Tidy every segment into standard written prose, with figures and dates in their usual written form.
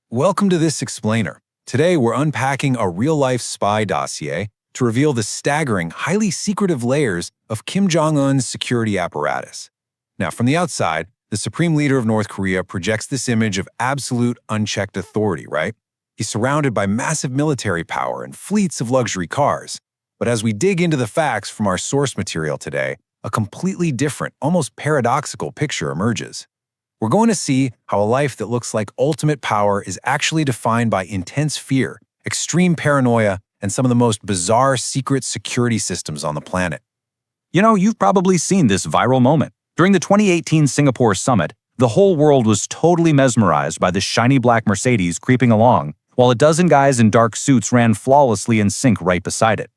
Welcome to this explainer. Today, we're unpacking a real-life spy dossier to reveal the staggering, highly secretive layers of Kim Jong Un's security apparatus. Now, from the outside, the supreme leader of North Korea projects this image of absolute, unchecked authority, right? He's surrounded by massive military power and fleets of luxury cars. But as we dig into the facts from our source material today, a completely different, almost paradoxical picture emerges. We're going to see how a life that looks like ultimate power is actually defined by intense fear, extreme paranoia, and some of the most bizarre secret security systems on the planet. You've probably seen this viral moment. During the 2018 Singapore summit, the whole world was totally mesmerized by the shiny black Mercedes creeping along, while a dozen guys in dark suits ran flawlessly in sync right beside it.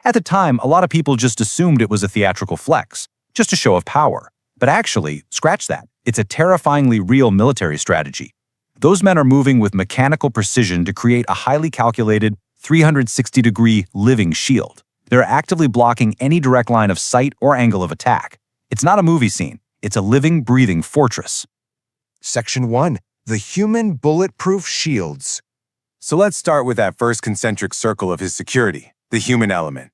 At the time, a lot of people just assumed it was a theatrical flex, just a show of power. But actually, scratch that. It's a terrifyingly real military strategy. Those men are moving with mechanical precision to create a highly calculated 360-degree living shield. They're actively blocking any direct line of sight or angle of attack. It's not a movie scene. It's a living, breathing fortress. Section 1. The human bulletproof shields. So let's start with that first concentric circle of his security, the human element.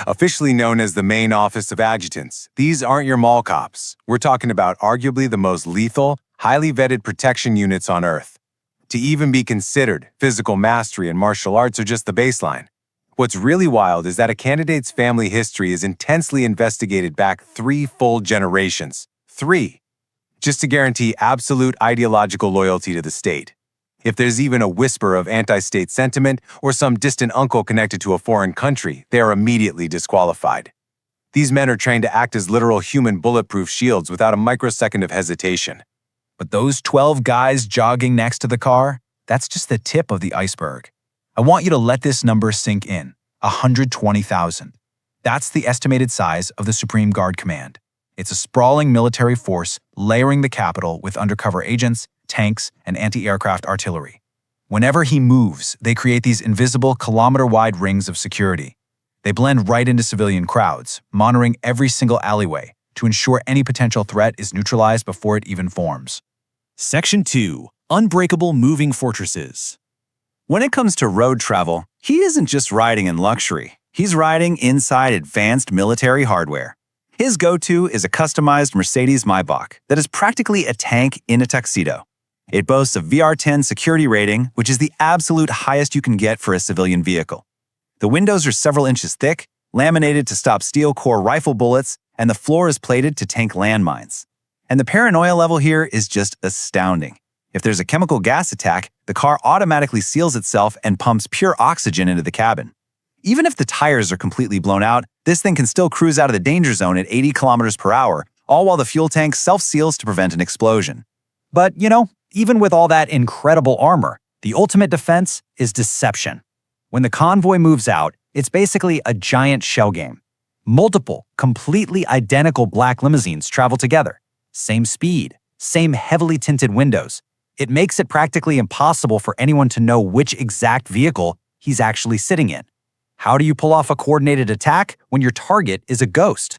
Officially known as the main office of adjutants, these aren't your mall cops. We're talking about arguably the most lethal, highly vetted protection units on Earth. To even be considered, physical mastery and martial arts are just the baseline. What's really wild is that a candidate's family history is intensely investigated back 3 full generations. 3. Just to guarantee absolute ideological loyalty to the state. If there's even a whisper of anti-state sentiment or some distant uncle connected to a foreign country, they are immediately disqualified. These men are trained to act as literal human bulletproof shields without a microsecond of hesitation. But those 12 guys jogging next to the car, that's just the tip of the iceberg. I want you to let this number sink in. 120,000. That's the estimated size of the Supreme Guard Command. It's a sprawling military force layering the capital with undercover agents, tanks, and anti-aircraft artillery. Whenever he moves, they create these invisible kilometer-wide rings of security. They blend right into civilian crowds, monitoring every single alleyway to ensure any potential threat is neutralized before it even forms. Section 2. Unbreakable moving fortresses. When it comes to road travel, he isn't just riding in luxury. He's riding inside advanced military hardware. His go-to is a customized Mercedes Maybach that is practically a tank in a tuxedo. It boasts a VR10 security rating, which is the absolute highest you can get for a civilian vehicle. The windows are several inches thick, laminated to stop steel core rifle bullets, and the floor is plated to tank landmines. And the paranoia level here is just astounding. If there's a chemical gas attack, the car automatically seals itself and pumps pure oxygen into the cabin. Even if the tires are completely blown out, this thing can still cruise out of the danger zone at 80 kilometers per hour, all while the fuel tank self-seals to prevent an explosion. But, even with all that incredible armor, the ultimate defense is deception. When the convoy moves out, it's basically a giant shell game. Multiple, completely identical black limousines travel together. Same speed, same heavily tinted windows. It makes it practically impossible for anyone to know which exact vehicle he's actually sitting in. How do you pull off a coordinated attack when your target is a ghost?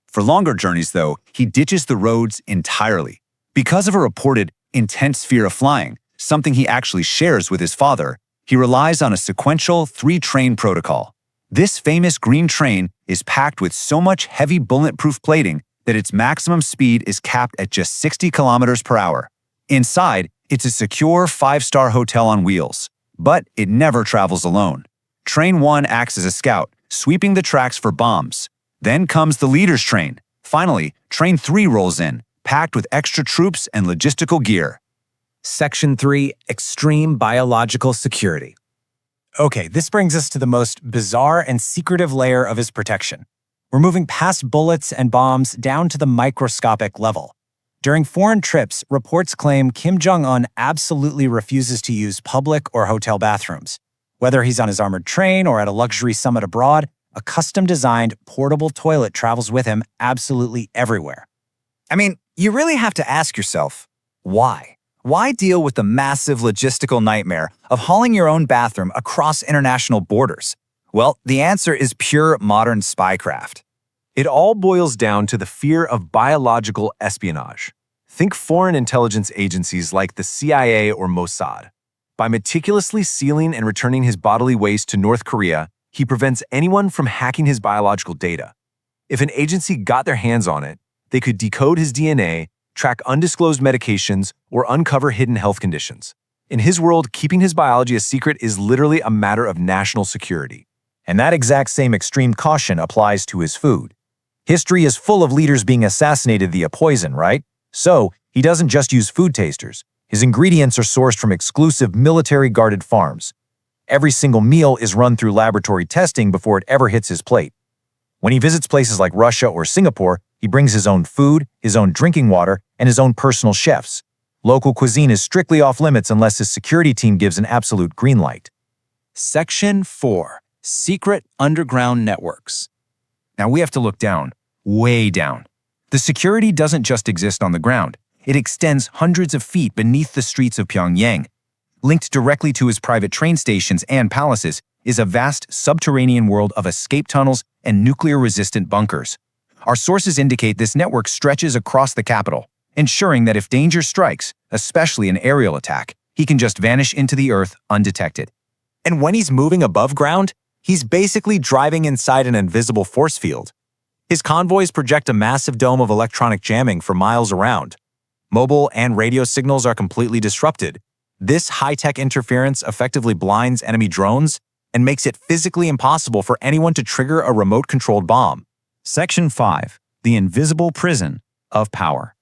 For longer journeys, though, he ditches the roads entirely. Because of a reported intense fear of flying, something he actually shares with his father, he relies on a sequential 3-train protocol. This famous green train is packed with so much heavy bulletproof plating that its maximum speed is capped at just 60 kilometers per hour. Inside, it's a secure 5-star hotel on wheels, but it never travels alone. Train 1 acts as a scout, sweeping the tracks for bombs. Then comes the leader's train. Finally, Train 3 rolls in, packed with extra troops and logistical gear. Section 3. Extreme biological security. Okay, this brings us to the most bizarre and secretive layer of his protection. We're moving past bullets and bombs down to the microscopic level. During foreign trips, reports claim Kim Jong Un absolutely refuses to use public or hotel bathrooms. Whether he's on his armored train or at a luxury summit abroad, a custom-designed portable toilet travels with him absolutely everywhere. I mean, you really have to ask yourself, why? Why deal with the massive logistical nightmare of hauling your own bathroom across international borders? Well, the answer is pure modern spycraft. It all boils down to the fear of biological espionage. Think foreign intelligence agencies like the CIA or Mossad. By meticulously sealing and returning his bodily waste to North Korea, he prevents anyone from hacking his biological data. If an agency got their hands on it, they could decode his DNA, track undisclosed medications, or uncover hidden health conditions. In his world, keeping his biology a secret is literally a matter of national security. And that exact same extreme caution applies to his food. History is full of leaders being assassinated via poison, right? So, he doesn't just use food tasters. His ingredients are sourced from exclusive military-guarded farms. Every single meal is run through laboratory testing before it ever hits his plate. When he visits places like Russia or Singapore, he brings his own food, his own drinking water, and his own personal chefs. Local cuisine is strictly off-limits unless his security team gives an absolute green light. Section 4. Secret Underground Networks. Now we have to look down, way down. The security doesn't just exist on the ground. It extends hundreds of feet beneath the streets of Pyongyang. Linked directly to his private train stations and palaces is a vast subterranean world of escape tunnels and nuclear-resistant bunkers. Our sources indicate this network stretches across the capital, ensuring that if danger strikes, especially an aerial attack, he can just vanish into the earth undetected. And when he's moving above ground, he's basically driving inside an invisible force field. His convoys project a massive dome of electronic jamming for miles around. Mobile and radio signals are completely disrupted. This high-tech interference effectively blinds enemy drones and makes it physically impossible for anyone to trigger a remote-controlled bomb. Section 5. The Invisible Prison of Power.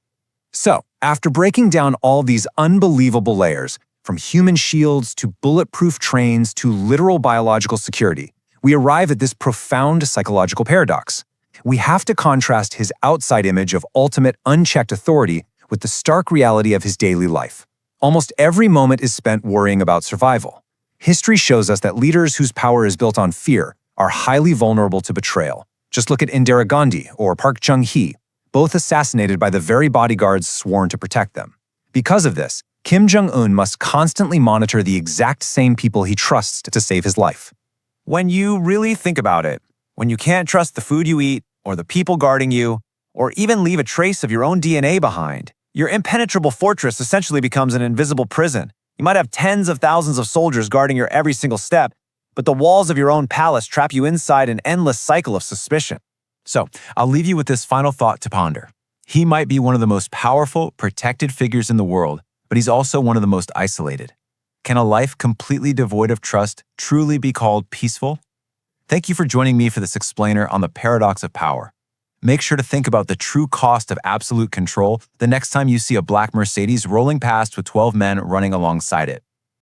So, after breaking down all these unbelievable layers, from human shields to bulletproof trains to literal biological security, we arrive at this profound psychological paradox. We have to contrast his outside image of ultimate unchecked authority with the stark reality of his daily life. Almost every moment is spent worrying about survival. History shows us that leaders whose power is built on fear are highly vulnerable to betrayal. Just look at Indira Gandhi or Park Chung-hee, both assassinated by the very bodyguards sworn to protect them. Because of this, Kim Jong Un must constantly monitor the exact same people he trusts to save his life. When you really think about it, when you can't trust the food you eat, or the people guarding you, or even leave a trace of your own DNA behind, your impenetrable fortress essentially becomes an invisible prison. You might have tens of thousands of soldiers guarding your every single step, but the walls of your own palace trap you inside an endless cycle of suspicion. So, I'll leave you with this final thought to ponder. He might be one of the most powerful, protected figures in the world, but he's also one of the most isolated. Can a life completely devoid of trust truly be called peaceful? Thank you for joining me for this explainer on the paradox of power. Make sure to think about the true cost of absolute control the next time you see a black Mercedes rolling past with 12 men running alongside it.